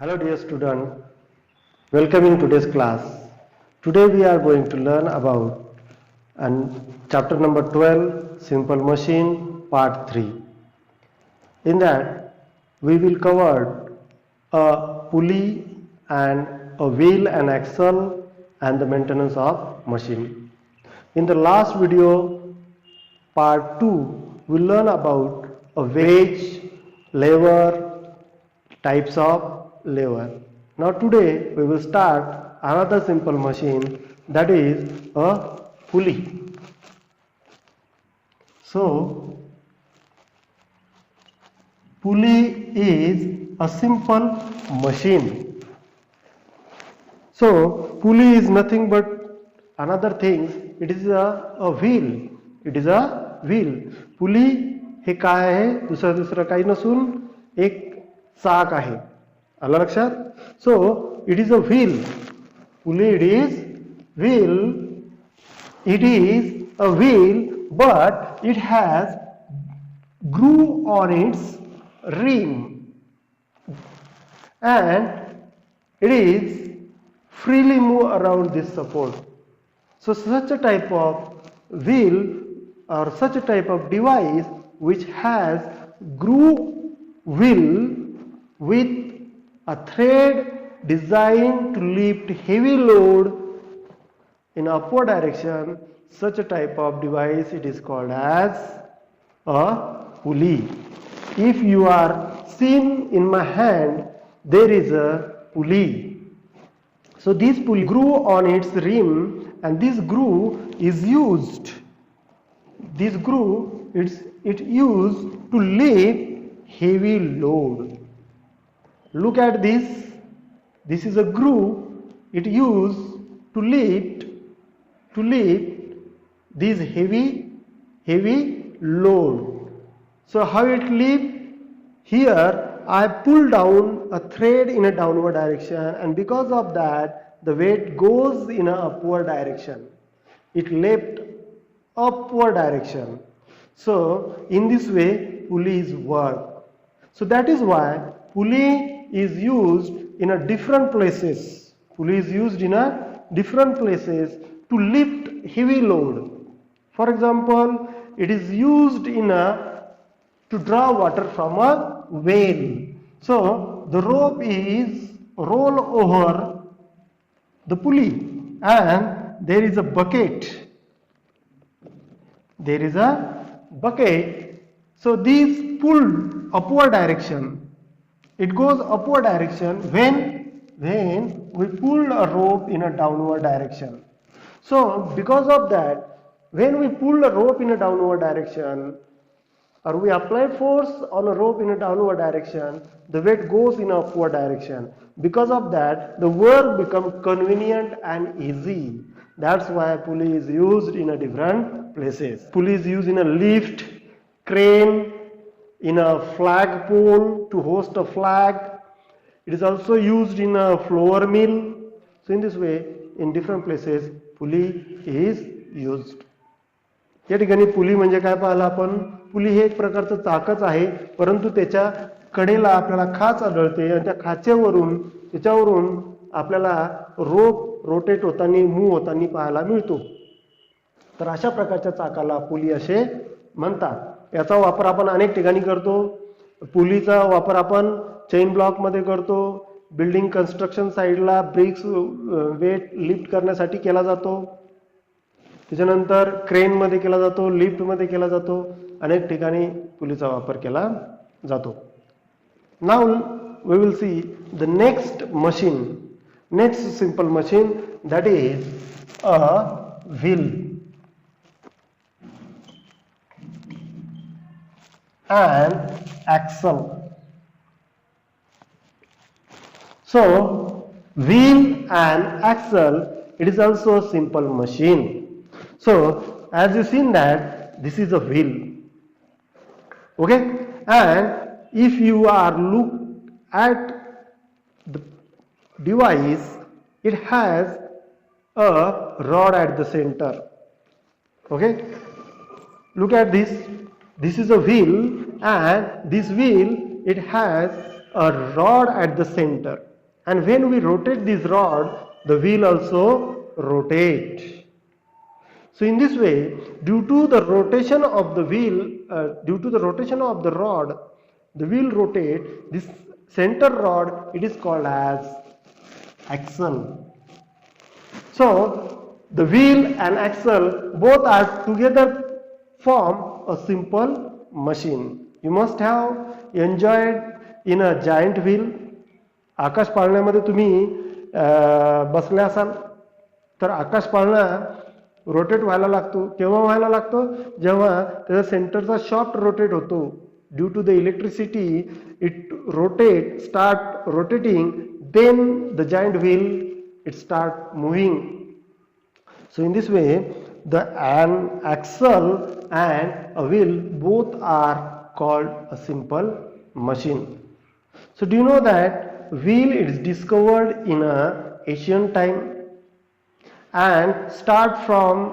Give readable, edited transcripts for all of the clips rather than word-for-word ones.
Hello dear student, welcome in today's class. Today we are going to learn about chapter number 12, Simple Machine, part 3. In that we will cover a pulley and a wheel and axle and the maintenance of machine. In the last video, part 2, we learn about a wedge, lever, types of lever. Now today we will start another simple machine, that is a pulley. So pulley is a simple machine. So pulley is nothing but another thing, it is a wheel. It is a wheel. पुली हे काय आहे, दुसरं काही नसून एक चाक आहे. आलं लक्षात? So it is a wheel. Pulley it is wheel. It is a wheel, but it has groove on its rim, and it is freely move around this support. So such a type of wheel or such a type of device which has groove wheel with a thread designed to lift heavy load in upward direction, such a type of device it is called as a pulley. If you are seeing in my hand, there is a pulley. So this pulley groove on its rim, and this groove is used. This groove it used to lift heavy load. Look at this. This is a groove it used to lift this heavy load. So how it lift? Here I pull down a thread in a downward direction, and because of that the weight goes in an upward direction. It left upward direction. So in this way pulleys work. So that is why pulley is used in a different places. Pulley is used in a different places to lift heavy load. For example, it is used in to draw water from a well. So the rope is rolled over the pulley, and there is a bucket. There is a bucket. So this pulled upward direction. It goes upward direction when we pull a rope in a downward direction. So because of that, when we pull a rope in a downward direction, or we apply force on a rope in a downward direction, the weight goes in upward direction. Because of that, the work becomes convenient and easy. That's why pulley is used in a different places. Pulley is used in a lift, crane, in a flag pole to hoist a flag. It is also used in a flour mill. So in this way, in different places, pulley is used. या ठिकाणी पुली म्हणजे काय पाहिलं आपण? पुली हे एक प्रकारचं चाकच आहे, परंतु त्याच्या कडेला आपल्याला खाच आढळते, आणि त्या खाचेवरून त्याच्यावरून आपल्याला रोप रोटेट होताना मूव होताना पाहायला मिळतो. तर अशा प्रकारच्या चाकाला पुली असे म्हणतात. याचा वापर आपण अनेक ठिकाणी करतो. पुलीचा वापर आपण चेन ब्लॉक मध्ये करतो, बिल्डिंग कन्स्ट्रक्शन साइडला ब्रिक्स वेट लिफ्ट करण्यासाठी केला जातो, त्याच्यानंतर क्रेन मध्ये केला जातो, लिफ्ट मध्ये केला जातो, अनेक ठिकाणी पुलीचा वापर केला जातो. Now we will see the next machine, next simple machine, that is a wheel and axle. So wheel and axle, it is also a simple machine. So as you seen that this is a wheel, okay, and if you are look at the device, it has a rod at the center. Okay, look at this. This is a wheel, and this wheel it has a rod at the center, and when we rotate this rod, the wheel also rotate. So in this way, due to the rotation of the wheel, due to the rotation of the rod, the wheel rotate. This center rod, it is called as axle. So the wheel and axle both are together form a simple machine. You must have enjoyed in a giant wheel. आकाश पाळण्यामध्ये तुम्ही बसले असाल तर आकाश पाळणा rotate व्हायला लागतो. केव्हा व्हायला लागतो? जेव्हा त्याचा सेंटरचा शॉफ्ट रोटेट होतो. Due to the electricity it rotate start rotating, then the giant wheel it start moving. So in this way, an axle and a wheel both are called a simple machine. So do you know that wheel is discovered in a ancient time, and start from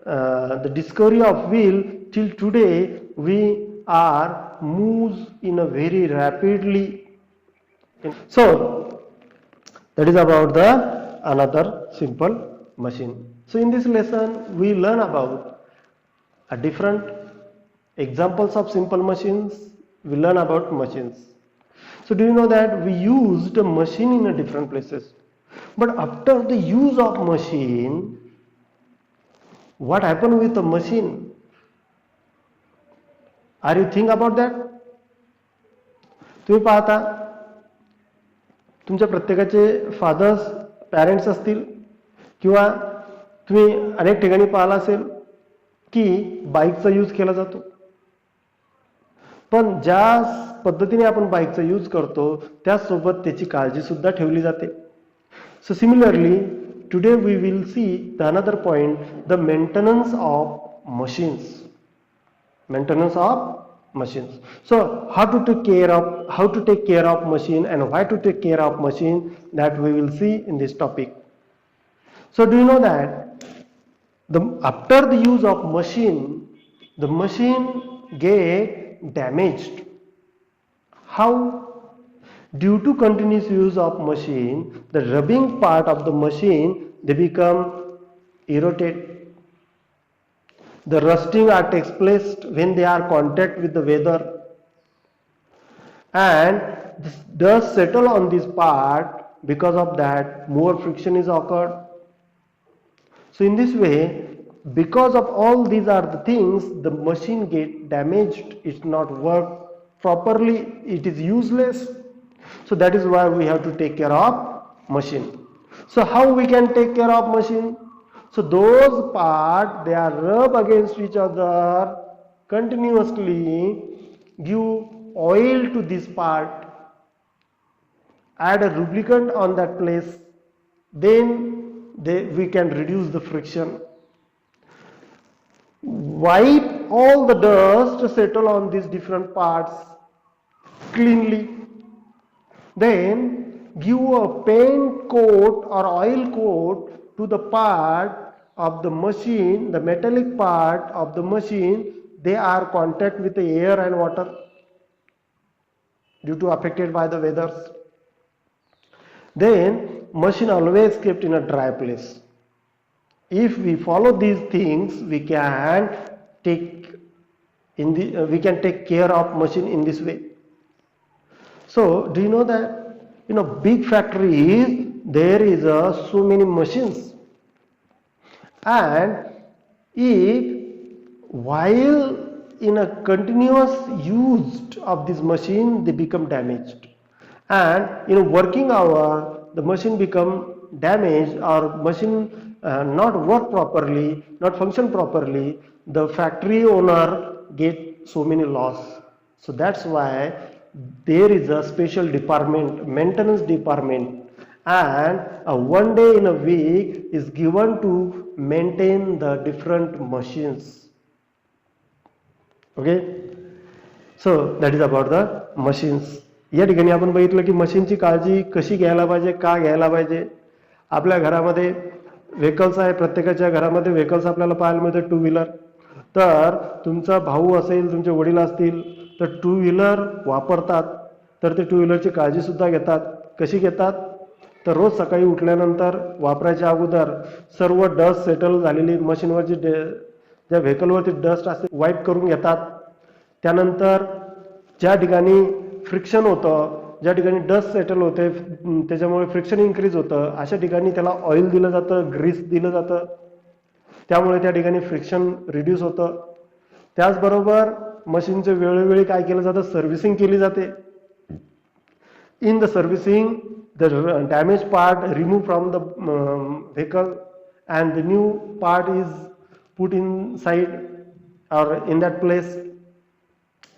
the discovery of wheel till today we are moves in a very rapidly. So that is about the another simple machine. So in this lesson we learn about a different examples of simple machines. We learn about machines. So do you know that we used a machine in a different places, but after the use of machine, what happened with the machine? Are you think about that? तुम्ही पाहता तुमच्या प्रत्येकाचे fathers parents असतील, किंवा तुम्ही अनेक ठिकाणी पाहिलं असेल की बाईकचा यूज केला जातो. पण ज्या पद्धतीने आपण बाईकचा यूज करतो त्यासोबत त्याची काळजी सुद्धा ठेवली जाते. So similarly today we will see the another point, the maintenance of machines. Maintenance of machines. So how to take care of machine and why to take care of machine, that we will see in this topic. So do you know that after the use of machine, the machine get damaged? How? Due to continuous use of machine, the rubbing part of the machine, they become irritated. The rusting takes place when they are contact with the weather, and this dust settle on this part. Because of that, more friction is occurred. So in this way, because of all these are the things, the machine get damaged. It's not work properly. It is useless. So that is why we have to take care of machine. So how we can take care of machine? So those parts, they are rub against each other continuously. Give oil to this part, add a lubricant on that place, then we can reduce the friction. Wipe all the dust settle on these different parts cleanly, then give a paint coat or oil coat to the part of the machine, the metallic part of the machine. They are contact with the air and water due to affected by the weathers. Then machine always kept in a dry place. If we follow these things, we can take care of machine in this way. So do you know that in a big factories there is so many machines, and if while in a continuous use of this machine, they become damaged, and in a working hour the machine become damaged, or machine not work properly, not function properly, the factory owner get so many loss. So that's why there is a special department, maintenance department, and one day in a week is given to maintain the different machines. Okay, so that is about the machines. या ठिकाणी आपण बघितलं की मशीनची काळजी कशी घ्यायला पाहिजे, का घ्यायला पाहिजे. आपल्या घरामध्ये व्हेकल्स आहे, प्रत्येकाच्या घरामध्ये व्हेकल्स आपल्याला पाहायला मिळते. टू व्हीलर, तर तुमचा भाऊ असेल, तुमचे वडील असतील तर टू व्हीलर वापरतात. तर ते टू व्हीलरची काळजी सुद्धा घेतात. कशी घेतात? तर रोज सकाळी उठल्यानंतर वापरायच्या अगोदर सर्व डस्ट सेटल झालेली मशीनवरची ज्या व्हेकलवरती डस्ट असते वाईप करून घेतात. त्यानंतर ज्या ठिकाणी फ्रिक्शन होतं, ज्या ठिकाणी डस्ट सेटल होते, त्याच्यामुळे फ्रिक्शन इन्क्रीज होतं, अशा ठिकाणी त्याला ऑइल दिलं जातं, ग्रीस दिलं जातं. त्यामुळे त्या ठिकाणी फ्रिक्शन रिड्यूस होतं. त्याचबरोबर मशीनचं वेळोवेळी काय केलं जातं? सर्व्हिसिंग केली जाते. In the servicing, the damaged part removed from the vehicle and the new part is put inside or in that place.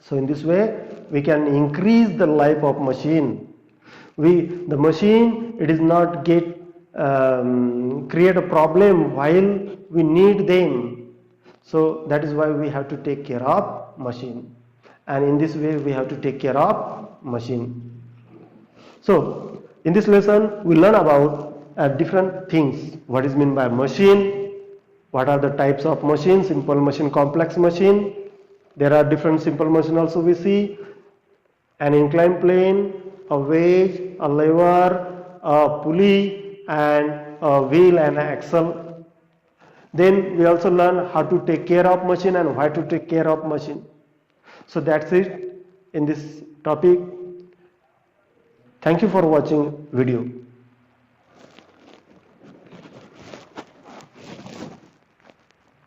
So in this way we can increase the life of machine. The machine, it is not create a problem while we need them. So that is why we have to take care of machine, and in this way we have to take care of machine. So in this lesson we learn about different things. What is meant by machine? What are the types of machine? Simple machine, complex machine. There are different simple machine also we see. An inclined plane, a wedge, a lever, a pulley, and a wheel and an axle. Then we also learn how to take care of machine and why to take care of machine. So that's it in this topic. Thank you for watching video.